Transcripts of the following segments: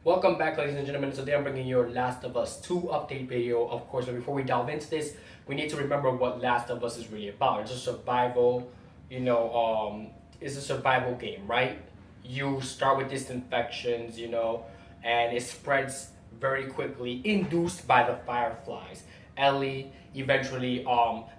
Welcome back, ladies and gentlemen. Today I'm bringing you Last of Us 2 update video, of course. But before we delve into this, we need to remember what Last of Us is really about. It's a survival, it's a survival game, right? You start with these infections, and it spreads very quickly, induced by the fireflies. Ellie eventually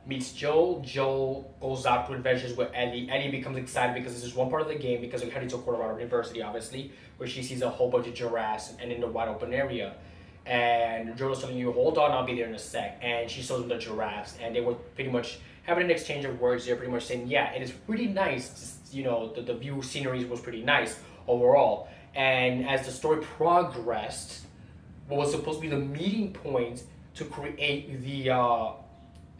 meets Joel. Joel goes out to adventures with Ellie. Ellie becomes excited because this is one part of the game because we're heading to Colorado University, obviously, where she sees a whole bunch of giraffes and in the wide open area. And Joel's telling you, hold on, I'll be there in a sec. And she shows them the giraffes, and they were pretty much having an exchange of words. They're pretty much saying, yeah, it is pretty nice. The view scenery was pretty nice overall. And as the story progressed, what was supposed to be the meeting point to create the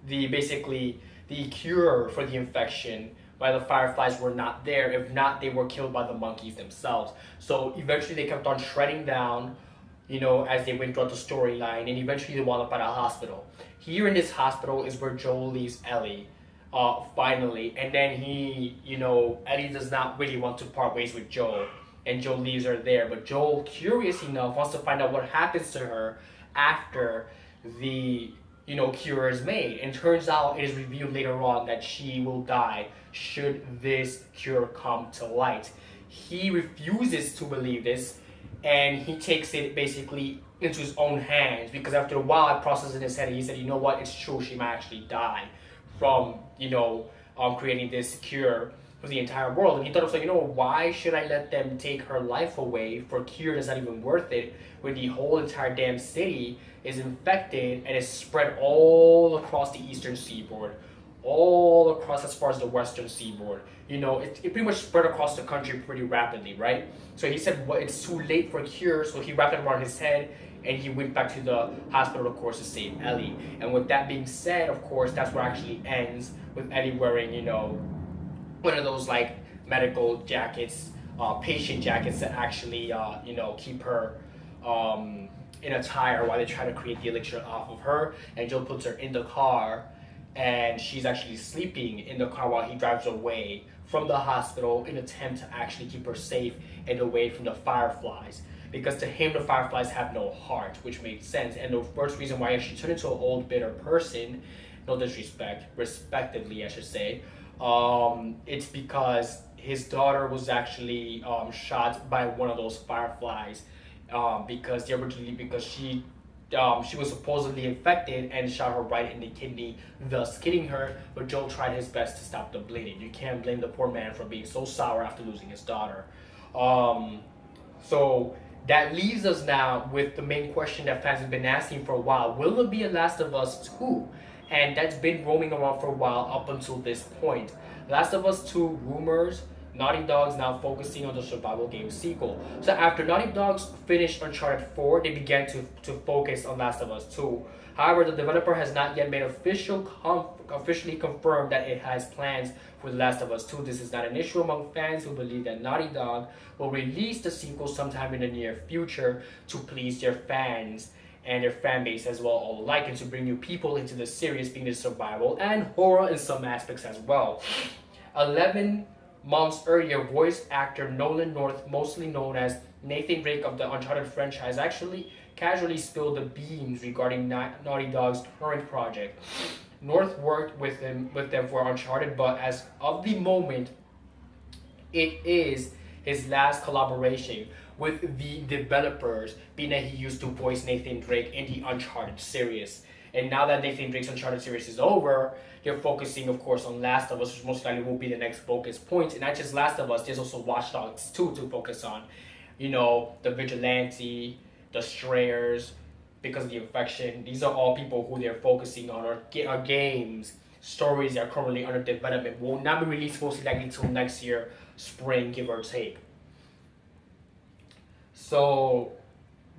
basically the cure for the infection, while the fireflies were not there. If not, they were killed by the monkeys themselves. So eventually they kept on shredding down, as they went throughout the storyline, and eventually they wound up at a hospital. Here in this hospital is where Joel leaves Ellie, finally, and then Ellie does not really want to part ways with Joel, and Joel leaves her there. But Joel, curious enough, wants to find out what happens to her after the cure is made, and turns out it is revealed later on that she will die should this cure come to light. He refuses to believe this, and he takes it basically into his own hands, because after a while it processes in his head, and he said, you know what, it's true, she might actually die from creating this cure for the entire world. And he thought of why should I let them take her life away for a cure that's not even worth it, when the whole entire damn city is infected and is spread all across the eastern seaboard, all across as far as the western seaboard. It pretty much spread across the country pretty rapidly, right? So he said, well, it's too late for a cure, so he wrapped it around his head and he went back to the hospital, of course, to save Ellie. And with that being said, of course, that's where it actually ends, with Ellie wearing, one of those like medical jackets, patient jackets that actually, keep her in a tire while they try to create the elixir off of her. And Joe puts her in the car, and she's actually sleeping in the car while he drives away from the hospital in an attempt to actually keep her safe and away from the fireflies. Because to him, the fireflies have no heart, which made sense. And the first reason why she turned into an old, bitter person, no disrespect, respectively, I should say, it's because his daughter was actually shot by one of those fireflies, because she was supposedly infected and shot her right in the kidney, thus killing her. But Joel tried his best to stop the bleeding. You can't blame the poor man for being so sour after losing his daughter. So that leaves us now with the main question that fans have been asking for a while. Will there be a Last of Us 2? And that's been roaming around for a while up until this point. Last of Us 2 rumors, Naughty Dog's now focusing on the survival game sequel. So after Naughty Dog's finished Uncharted 4, they began to focus on Last of Us 2. However, the developer has not yet made officially confirmed that it has plans for The Last of Us 2. This is not an issue among fans who believe that Naughty Dog will release the sequel sometime in the near future to please their fans and their fan base as well, all alike, and to bring new people into the series, being the survival and horror in some aspects as well. 11 months earlier, voice actor Nolan North, mostly known as Nathan Drake of the Uncharted franchise, actually casually spilled the beans regarding Naughty Dog's current project. North worked with them for Uncharted, but as of the moment, it is his last collaboration with the developers, being that he used to voice Nathan Drake in the Uncharted series. And now that Nathan Drake's Uncharted series is over, they're focusing, of course, on Last of Us, which most likely will be the next focus point. And not just Last of Us, there's also Watch Dogs 2 to focus on. The Vigilante, the Strayers, because of the infection. These are all people who they're focusing on, or games, stories that are currently under development. Will not be released most likely until next year, spring, give or take. So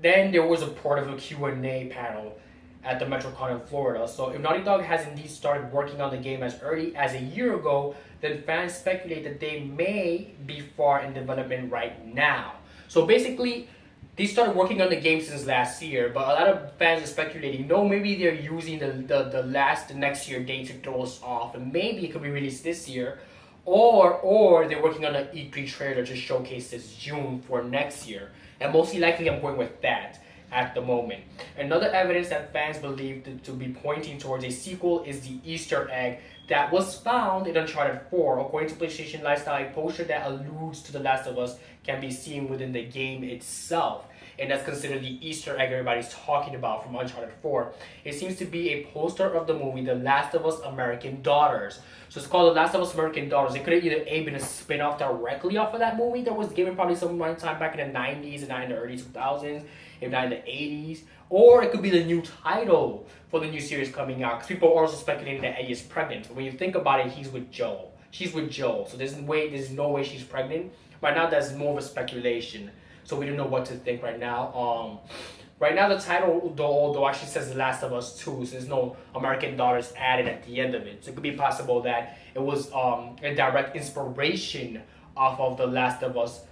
then there was a part of a Q&A panel at the MetroCon in Florida. So if Naughty Dog has indeed started working on the game as early as a year ago, then fans speculate that they may be far in development right now. So basically, they started working on the game since last year, but a lot of fans are speculating, no, maybe they're using the next year date to throw us off, and maybe it could be released this year. or they're working on an E3 trailer to showcase this June for next year. And mostly likely I'm going with that at the moment. Another evidence that fans believe to be pointing towards a sequel is the Easter egg that was found in Uncharted 4. According to PlayStation Lifestyle, a poster that alludes to The Last of Us can be seen within the game itself. And that's considered the Easter egg everybody's talking about from Uncharted 4. It seems to be a poster of the movie The Last of Us American Daughters. So it's called The Last of Us American Daughters. It could have either A, been a spin-off directly off of that movie that was given probably some time back in the 90s and not in the early 2000s, if not in the 80s. Or it could be the new title for the new series coming out. Because people are also speculating that Ellie is pregnant. But when you think about it, he's with Joel. She's with Joel. So there's no way she's pregnant. Right now, that's more of a speculation. So we don't know what to think right now. Right now, the title, though actually says The Last of Us 2, so there's no American Daughters added at the end of it. So it could be possible that it was a direct inspiration off of The Last of Us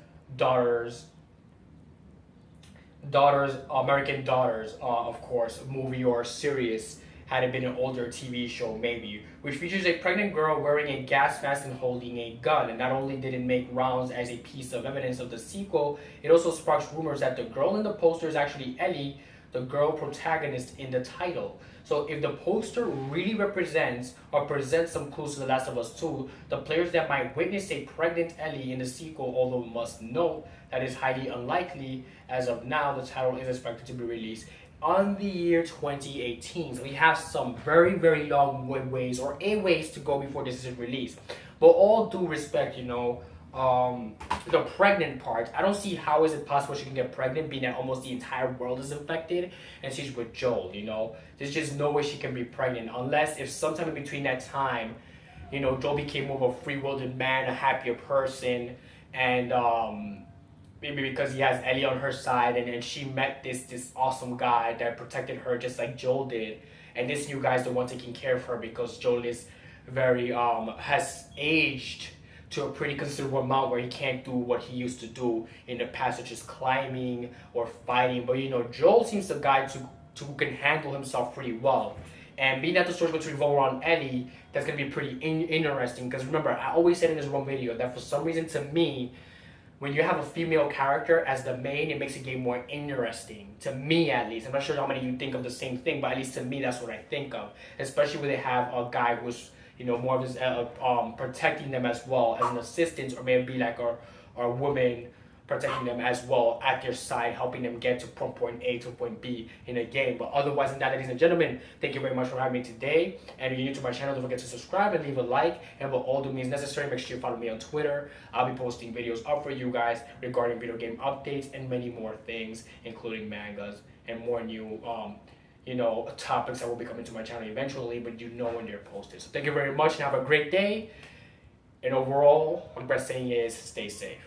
American Daughters, of course, movie or series, had it been an older TV show maybe, which features a pregnant girl wearing a gas mask and holding a gun. And not only did it make rounds as a piece of evidence of the sequel, it also sparks rumors that the girl in the poster is actually Ellie, the girl protagonist in the title. So if the poster really represents or presents some clues to The Last of Us 2, the players that might witness a pregnant Ellie in the sequel, although must note that is highly unlikely. As of now, the title is expected to be released on the year 2018. So we have some very, very long ways to go before this is released. But all due respect, the pregnant part, I don't see how is it possible she can get pregnant being that almost the entire world is infected and she's with Joel, There's just no way she can be pregnant unless if sometime in between that time, Joel became more of a free-willed man, a happier person, and maybe because he has Ellie on her side and she met this awesome guy that protected her just like Joel did. And this new guy's the one taking care of her because Joel is very, has aged to a pretty considerable amount where he can't do what he used to do in the past, such as climbing or fighting. But Joel seems the guy who can handle himself pretty well. And being that the story's going to revolve around Ellie, that's going to be pretty interesting. Because remember, I always said in this one video that for some reason to me, when you have a female character as the main, it makes the game more interesting. To me, at least. I'm not sure how many of you think of the same thing, but at least to me, that's what I think of. Especially when they have a guy who's, more of his protecting them as well as an assistant, or maybe like a woman protecting them as well at their side, helping them get from point A to point B in a game. But otherwise than that, ladies and gentlemen, thank you very much for having me today. And if you're new to my channel, don't forget to subscribe and leave a like. And by all means necessary, make sure you follow me on Twitter. I'll be posting videos up for you guys regarding video game updates and many more things, including mangas and more new topics that will be coming to my channel eventually, but when they're posted. So thank you very much and have a great day. And overall, what the best saying is stay safe.